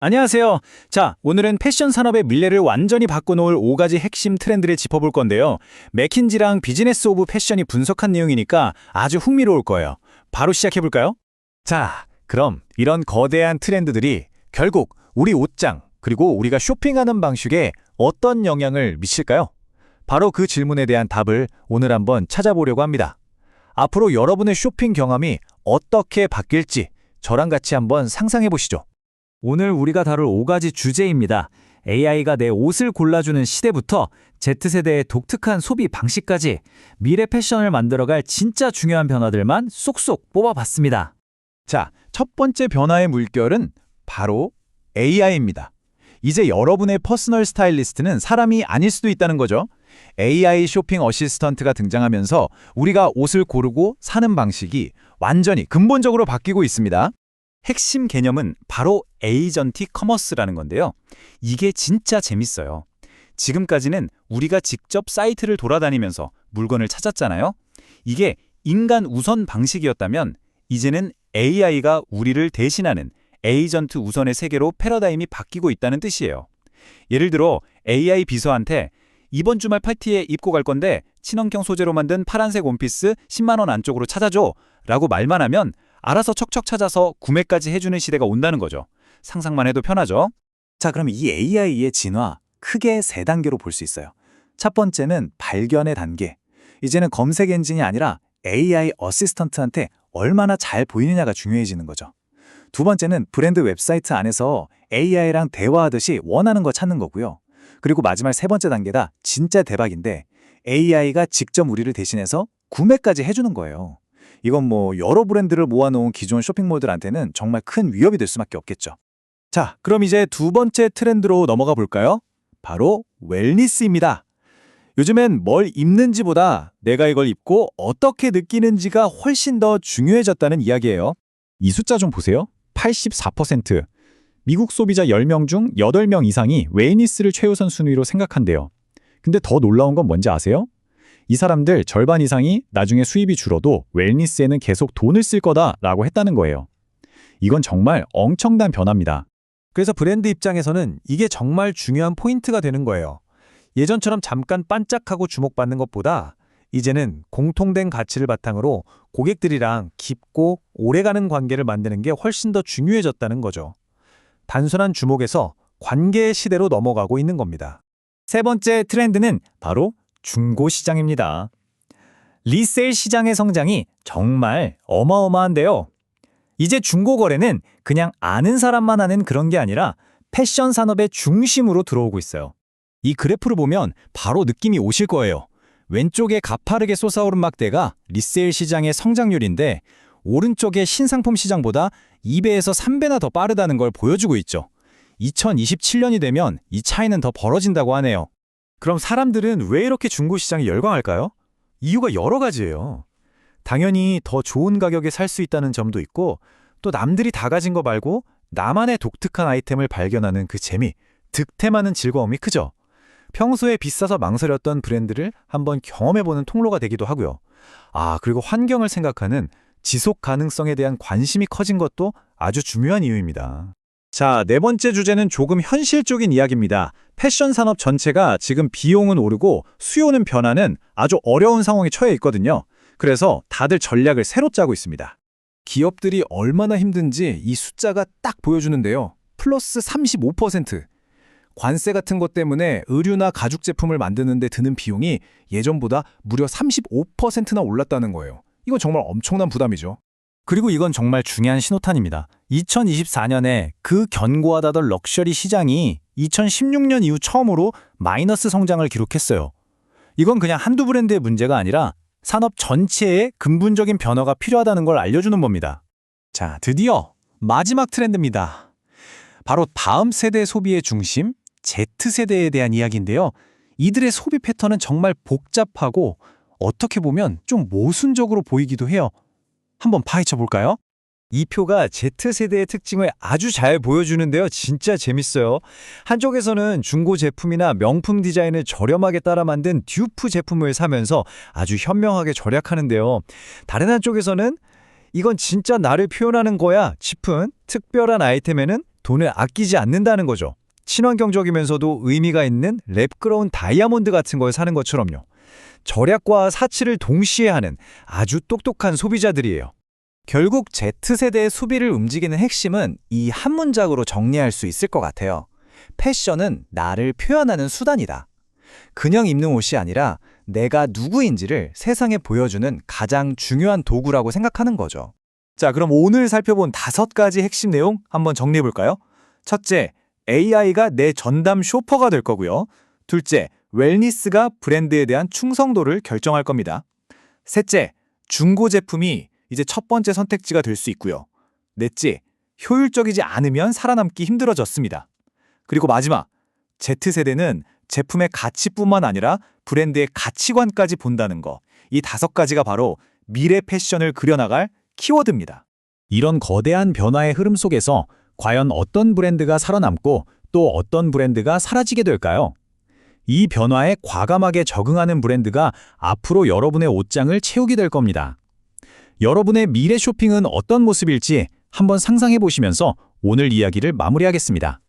안녕하세요. 자, 오늘은 패션 산업의 미래를 완전히 바꿔놓을 5가지 핵심 트렌드를 짚어볼 건데요. 맥킨지랑 비즈니스 오브 패션이 분석한 내용이니까 아주 흥미로울 거예요. 바로 시작해볼까요? 자, 그럼 이런 거대한 트렌드들이 결국 우리 옷장, 그리고 우리가 쇼핑하는 방식에 어떤 영향을 미칠까요? 바로 그 질문에 대한 답을 오늘 한번 찾아보려고 합니다. 앞으로 여러분의 쇼핑 경험이 어떻게 바뀔지 저랑 같이 한번 상상해 보시죠. 오늘 우리가 다룰 5가지 주제입니다. AI가 내 옷을 골라주는 시대부터 Z세대의 독특한 소비 방식까지 미래 패션을 만들어갈 진짜 중요한 변화들만 쏙쏙 뽑아봤습니다. 자, 첫 번째 변화의 물결은 바로 AI입니다. 이제 여러분의 퍼스널 스타일리스트는 사람이 아닐 수도 있다는 거죠. AI 쇼핑 어시스턴트가 등장하면서 우리가 옷을 고르고 사는 방식이 완전히 근본적으로 바뀌고 있습니다. 핵심 개념은 바로 에이전틱 커머스라는 건데요. 이게 진짜 재밌어요. 지금까지는 우리가 직접 사이트를 돌아다니면서 물건을 찾았잖아요. 이게 인간 우선 방식이었다면 이제는 AI가 우리를 대신하는 에이전트 우선의 세계로 패러다임이 바뀌고 있다는 뜻이에요. 예를 들어 AI 비서한테 이번 주말 파티에 입고 갈 건데 친환경 소재로 만든 파란색 원피스 10만 원 안쪽으로 찾아줘 라고 말만 하면 알아서 척척 찾아서 구매까지 해주는 시대가 온다는 거죠. 상상만 해도 편하죠? 자, 그럼 이 AI의 진화 크게 세 단계로 볼 수 있어요. 첫 번째는 발견의 단계. 이제는 검색 엔진이 아니라 AI 어시스턴트한테 얼마나 잘 보이느냐가 중요해지는 거죠. 두 번째는 브랜드 웹사이트 안에서 AI랑 대화하듯이 원하는 거 찾는 거고요. 그리고 마지막 세 번째 단계가 진짜 대박인데 AI가 직접 우리를 대신해서 구매까지 해주는 거예요. 이건 여러 브랜드를 모아놓은 기존 쇼핑몰들한테는 정말 큰 위협이 될 수밖에 없겠죠. 자, 그럼 이제 두 번째 트렌드로 넘어가 볼까요? 바로 웰니스입니다. 요즘엔 뭘 입는지보다 내가 이걸 입고 어떻게 느끼는지가 훨씬 더 중요해졌다는 이야기예요. 이 숫자 좀 보세요. 84%. 미국 소비자 10명 중 8명 이상이 웰니스를 최우선 순위로 생각한대요. 근데 더 놀라운 건 뭔지 아세요? 이 사람들 절반 이상이 나중에 수입이 줄어도 웰니스에는 계속 돈을 쓸 거다라고 했다는 거예요. 이건 정말 엄청난 변화입니다. 그래서 브랜드 입장에서는 이게 정말 중요한 포인트가 되는 거예요. 예전처럼 잠깐 반짝하고 주목받는 것보다 이제는 공통된 가치를 바탕으로 고객들이랑 깊고 오래가는 관계를 만드는 게 훨씬 더 중요해졌다는 거죠. 단순한 주목에서 관계의 시대로 넘어가고 있는 겁니다. 세 번째 트렌드는 바로 중고 시장입니다. 리세일 시장의 성장이 정말 어마어마한데요. 이제 중고 거래는 그냥 아는 사람만 하는 그런 게 아니라 패션 산업의 중심으로 들어오고 있어요. 이 그래프를 보면 바로 느낌이 오실 거예요. 왼쪽에 가파르게 솟아오른 막대가 리세일 시장의 성장률인데 오른쪽의 신상품 시장보다 2배에서 3배나 더 빠르다는 걸 보여주고 있죠. 2027년이 되면 이 차이는 더 벌어진다고 하네요. 그럼 사람들은 왜 이렇게 중고 시장에 열광할까요? 이유가 여러 가지예요. 당연히 더 좋은 가격에 살 수 있다는 점도 있고 또 남들이 다 가진 거 말고 나만의 독특한 아이템을 발견하는 그 재미, 득템하는 즐거움이 크죠. 평소에 비싸서 망설였던 브랜드를 한번 경험해보는 통로가 되기도 하고요. 그리고 환경을 생각하는 지속 가능성에 대한 관심이 커진 것도 아주 중요한 이유입니다. 자, 네 번째 주제는 조금 현실적인 이야기입니다. 패션 산업 전체가 지금 비용은 오르고 수요는 변하는 아주 어려운 상황에 처해 있거든요. 그래서 다들 전략을 새로 짜고 있습니다. 기업들이 얼마나 힘든지 이 숫자가 딱 보여주는데요. 플러스 35%. 관세 같은 것 때문에 의류나 가죽 제품을 만드는 데 드는 비용이 예전보다 무려 35%나 올랐다는 거예요. 이건 정말 엄청난 부담이죠. 그리고 이건 정말 중요한 신호탄입니다. 2024년에 그 견고하다던 럭셔리 시장이 2016년 이후 처음으로 마이너스 성장을 기록했어요. 이건 그냥 한두 브랜드의 문제가 아니라 산업 전체에 근본적인 변화가 필요하다는 걸 알려주는 겁니다. 자, 드디어 마지막 트렌드입니다. 바로 다음 세대 소비의 중심, Z세대에 대한 이야기인데요. 이들의 소비 패턴은 정말 복잡하고 어떻게 보면 좀 모순적으로 보이기도 해요. 한번 파헤쳐 볼까요? 이 표가 Z세대의 특징을 아주 잘 보여주는데요. 진짜 재밌어요. 한쪽에서는 중고 제품이나 명품 디자인을 저렴하게 따라 만든 듀프 제품을 사면서 아주 현명하게 절약하는데요. 다른 한쪽에서는 이건 진짜 나를 표현하는 거야 싶은 특별한 아이템에는 돈을 아끼지 않는다는 거죠. 친환경적이면서도 의미가 있는 랩그로운 다이아몬드 같은 걸 사는 것처럼요. 절약과 사치를 동시에 하는 아주 똑똑한 소비자들이에요. 결국 Z세대의 소비를 움직이는 핵심은 이 한 문장으로 정리할 수 있을 것 같아요. 패션은 나를 표현하는 수단이다. 그냥 입는 옷이 아니라 내가 누구인지를 세상에 보여주는 가장 중요한 도구라고 생각하는 거죠. 자, 그럼 오늘 살펴본 5가지 핵심 내용 한번 정리해 볼까요? 첫째, AI가 내 전담 쇼퍼가 될 거고요. 둘째, 웰니스가 브랜드에 대한 충성도를 결정할 겁니다. 셋째, 중고 제품이 이제 첫 번째 선택지가 될 수 있고요. 넷째, 효율적이지 않으면 살아남기 힘들어졌습니다. 그리고 마지막, Z세대는 제품의 가치뿐만 아니라 브랜드의 가치관까지 본다는 거. 이 5가지가 바로 미래 패션을 그려나갈 키워드입니다. 이런 거대한 변화의 흐름 속에서 과연 어떤 브랜드가 살아남고 또 어떤 브랜드가 사라지게 될까요? 이 변화에 과감하게 적응하는 브랜드가 앞으로 여러분의 옷장을 채우게 될 겁니다. 여러분의 미래 쇼핑은 어떤 모습일지 한번 상상해 보시면서 오늘 이야기를 마무리하겠습니다.